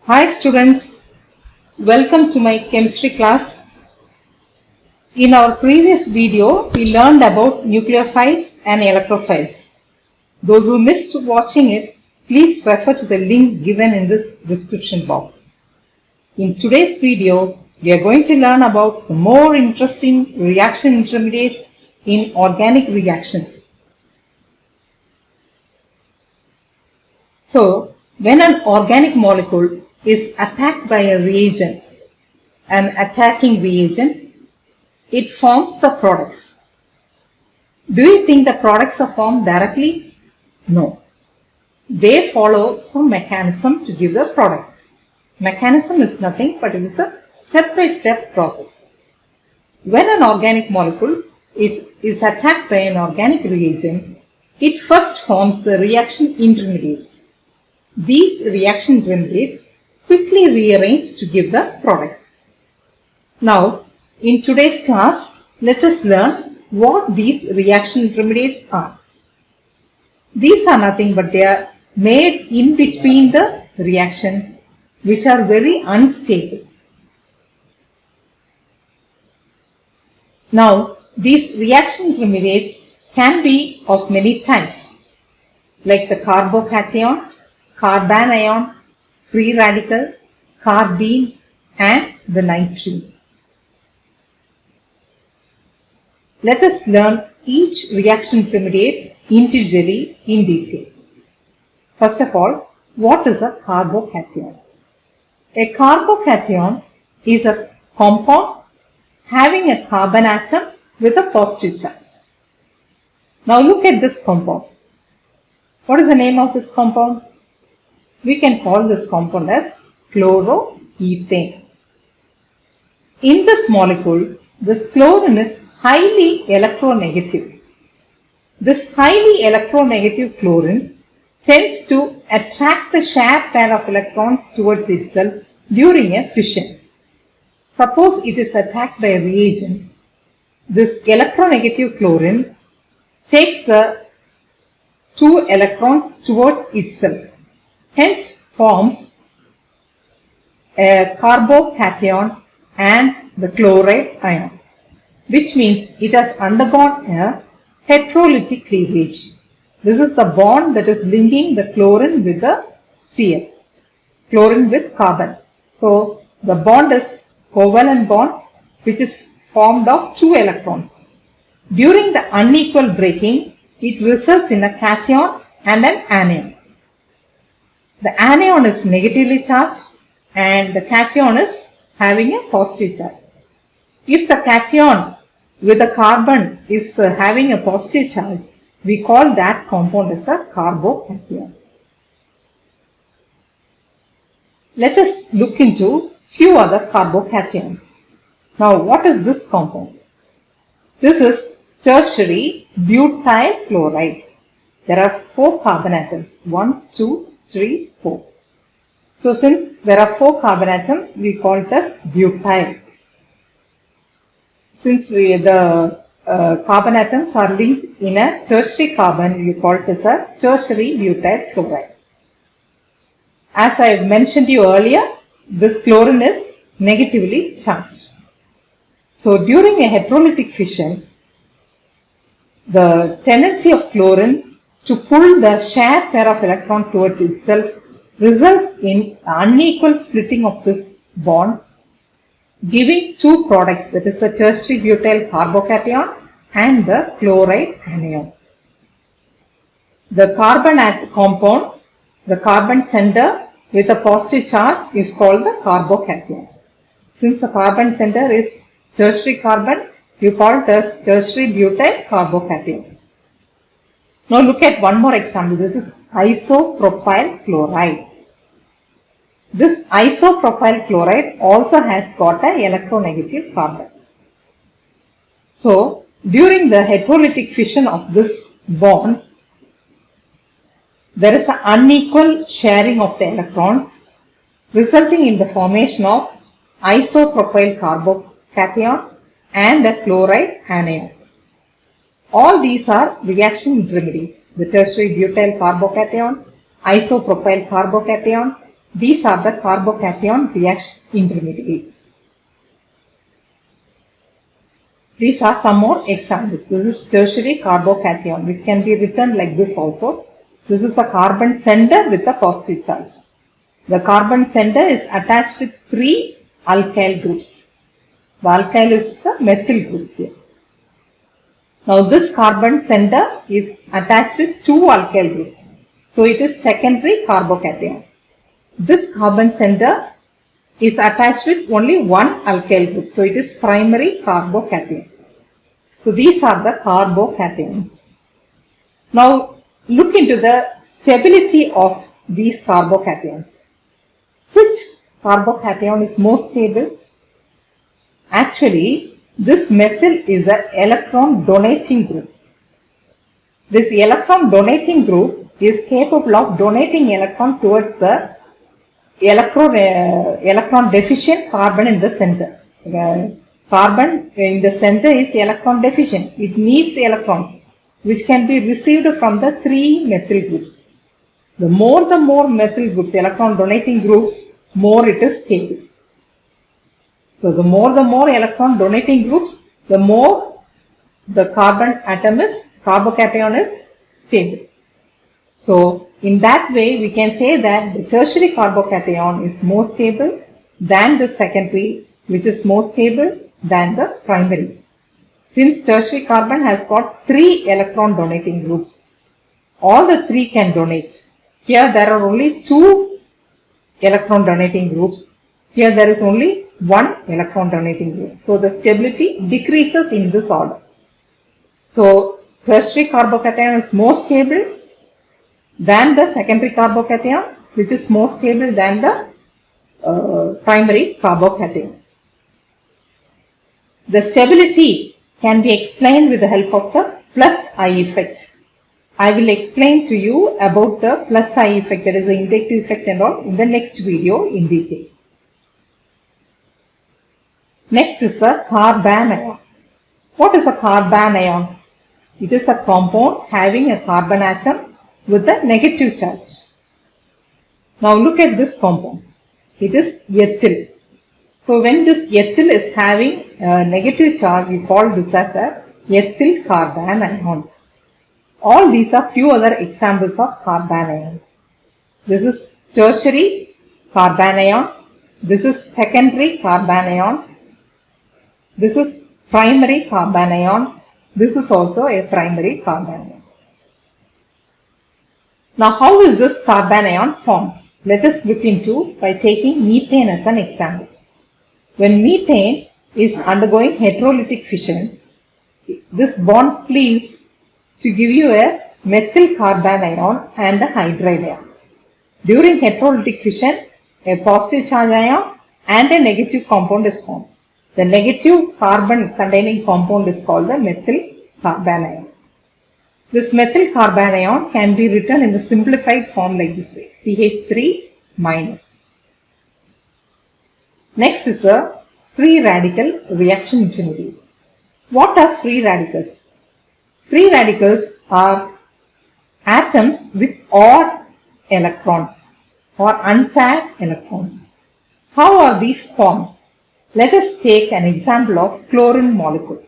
Hi students, welcome to my chemistry class. In our previous video, we learned about nucleophiles and electrophiles. Those who missed watching it, please refer to the link given in this description box. In today's video, we are going to learn about the more interesting reaction intermediates in organic reactions. So, when an organic molecule is attacked by a reagent, an attacking reagent, it forms the products. Do you think the products are formed directly? No. They follow some mechanism to give the products. Mechanism is nothing but it is a step-by-step process. When an organic molecule is attacked by an organic reagent, it first forms the reaction intermediates. These reaction intermediates quickly rearrange to give the products. Now, in today's class, let us learn what these reaction intermediates are. These are nothing but they are made in between the reaction, which are very unstable. Now, these reaction intermediates can be of many types, like the carbocation, carbanion, free radical, carbene, and the nitrene. Let us learn each reaction intermediate individually in detail. First of all, what is a carbocation? A carbocation is a compound having a carbon atom with a positive charge. Now look at this compound. What is the name of this compound? We can call this compound as chloroethane. In this molecule, this chlorine is highly electronegative. This highly electronegative chlorine tends to attract the shared pair of electrons towards itself during a fission. Suppose it is attacked by a reagent. This electronegative chlorine takes the two electrons towards itself. Hence forms a carbocation and the chloride ion, which means it has undergone a heterolytic cleavage. This is the bond that is linking the chlorine with the Cl, chlorine with carbon. So the bond is covalent bond which is formed of two electrons. During the unequal breaking, it results in a cation and an anion. The anion is negatively charged and the cation is having a positive charge. If the cation with the carbon is having a positive charge, we call that compound as a carbocation. Let us look into few other carbocations. Now, what is this compound? This is tertiary butyl chloride. There are 4 carbon atoms. 1, 2, 3, 4. So, since there are 4 carbon atoms, we call it as butyl. Since the carbon atoms are linked in a tertiary carbon, we call it as a tertiary butyl chloride. As I mentioned to you earlier, this chlorine is negatively charged. So, during a heterolytic fission, the tendency of chlorine to pull the shared pair of electrons towards itself results in unequal splitting of this bond, giving two products, that is the tertiary butyl carbocation and the chloride anion. The carbon compound, the carbon center with a positive charge is called the carbocation. Since the carbon center is tertiary carbon, you call it as tertiary butyl carbocation. Now look at one more example. This is isopropyl chloride. This isopropyl chloride also has got an electronegative carbon. So, during the heterolytic fission of this bond, there is an unequal sharing of the electrons, resulting in the formation of isopropyl carbocation and the chloride anion. All these are reaction intermediates. The tertiary butyl carbocation, isopropyl carbocation, These are the carbocation reaction intermediates. These are some more examples. This is tertiary carbocation, which can be written like this also. This is a carbon center with a positive charge. The carbon center is attached with 3 alkyl groups. The alkyl is the methyl group here. Now this carbon center is attached with 2 alkyl groups. So it is secondary carbocation. This carbon center is attached with only 1 alkyl group. So it is primary carbocation. So these are the carbocations. Now look into the stability of these carbocations. Which carbocation is most stable? Actually, this methyl is an electron donating group. This electron donating group is capable of donating electron towards the electron deficient carbon in the center. Carbon in the center is electron deficient. It needs electrons which can be received from the 3 methyl groups. The more methyl groups, electron donating groups, more it is stable. So the more electron donating groups, the more the carbon atom is, carbocation is stable. So in that way we can say that the tertiary carbocation is more stable than the secondary, which is more stable than the primary. Since tertiary carbon has got 3 electron donating groups, all the 3 can donate. Here there are only 2 electron donating groups. Here there is only 1 electron donating group. So the stability decreases in this order. So tertiary carbocation is more stable than the secondary carbocation, which is more stable than the primary carbocation. The stability can be explained with the help of the plus I effect. I will explain to you about the plus I effect, that is the inductive effect and all, in the next video in detail. Next is the carbanion ion. What is a carbanion ion? It is a compound having a carbon atom with a negative charge. Now look at this compound. It is ethyl. So when this ethyl is having a negative charge, we call this as a ethyl carbanion. All these are few other examples of carbanions. This is tertiary carbanion. This is secondary carbanion. This is primary carbanion. This is also a primary carbanion. Now how is this carbanion formed? Let us look into by taking methane as an example. When methane is undergoing heterolytic fission, this bond cleaves to give you a methyl carbanion and a hydride ion. During heterolytic fission, a positive charge ion and a negative compound is formed. The negative carbon containing compound is called the methyl carbanion. This methyl carbanion can be written in the simplified form like this way, CH3-. Next is the free radical reaction intermediate. What are free radicals? Free radicals are atoms with odd electrons or unpaired electrons. How are these formed? Let us take an example of chlorine molecule.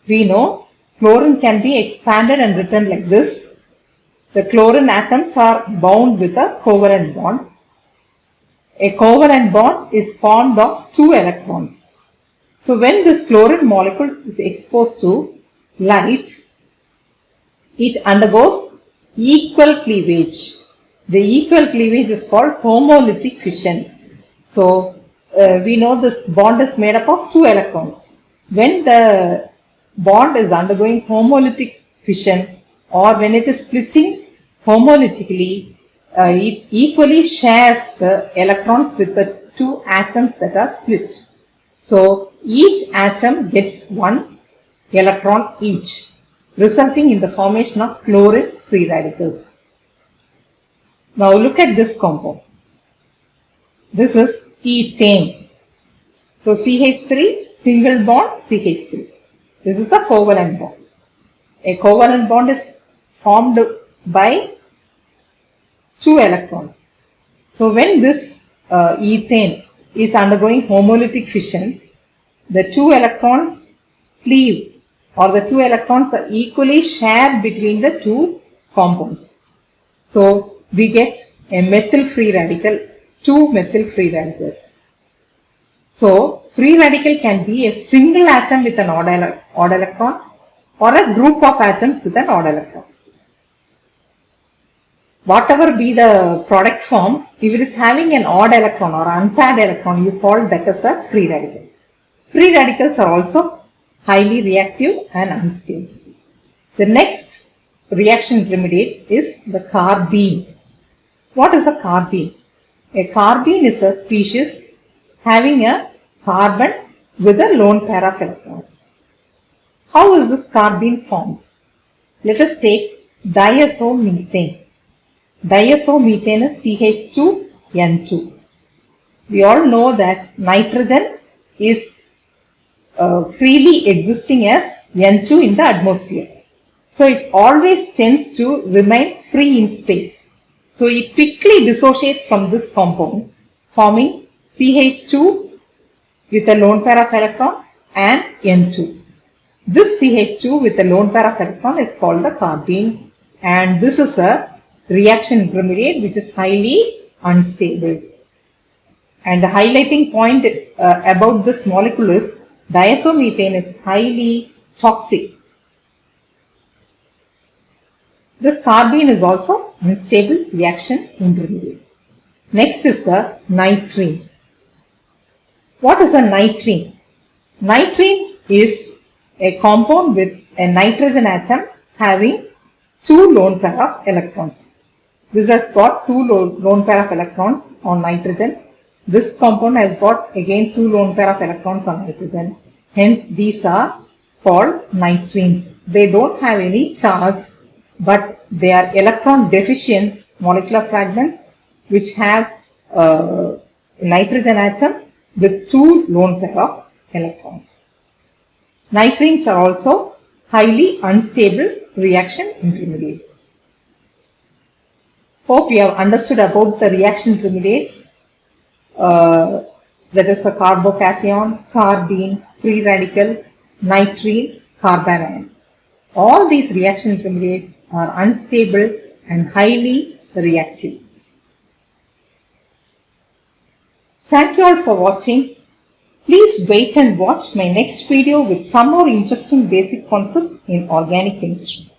We know chlorine can be expanded and written like this. The chlorine atoms are bound with a covalent bond. A covalent bond is formed of 2 electrons. So when this chlorine molecule is exposed to light, it undergoes equal cleavage. The equal cleavage is called homolytic fission. So we know this bond is made up of 2 electrons. When the bond is undergoing homolytic fission or when it is splitting homolytically, it equally shares the electrons with the 2 atoms that are split. So each atom gets 1 electron each, resulting in the formation of chlorine free radicals. Now look at this compound. This is ethane. So CH3, single bond CH3. This is a covalent bond. A covalent bond is formed by 2 electrons. So when this ethane is undergoing homolytic fission, the two electrons cleave, or the two electrons are equally shared between the two compounds. So we get a methyl free radical, two methyl free radicals. So free radical can be a single atom with an odd electron or a group of atoms with an odd electron. Whatever be the product form, if it is having an odd electron or unpaired electron, you call that as a free radical. Free radicals are also highly reactive and unstable. The next reaction intermediate is the carbene. What is a carbene? A carbene is a species having a carbon with a lone pair of electrons. How is this carbene formed? Let us take diazomethane. Diazomethane is CH2N2. We all know that nitrogen is freely existing as N2 in the atmosphere. So it always tends to remain free in space. So it quickly dissociates from this compound, forming CH2 with a lone pair of electron and N2. This CH2 with a lone pair of electron is called the carbene, and this is a reaction intermediate which is highly unstable. And the highlighting point about this molecule is diazomethane is highly toxic. This carbene is also unstable reaction intermediate. Next is the nitrene. What is a nitrene? Nitrene is a compound with a nitrogen atom having two lone pair of electrons. This has got two lone pair of electrons on nitrogen. This compound has got again two lone pair of electrons on nitrogen. Hence these are called nitrenes. They don't have any charge, but they are electron deficient molecular fragments which have a nitrogen atom with two lone pair of electrons. Nitrenes are also highly unstable reaction intermediates. Hope you have understood about the reaction intermediates. That is the carbocation, carbene, free radical, nitrene, carbanion. All these reaction intermediates are unstable and highly reactive. Thank you all for watching. Please wait and watch my next video with some more interesting basic concepts in organic chemistry.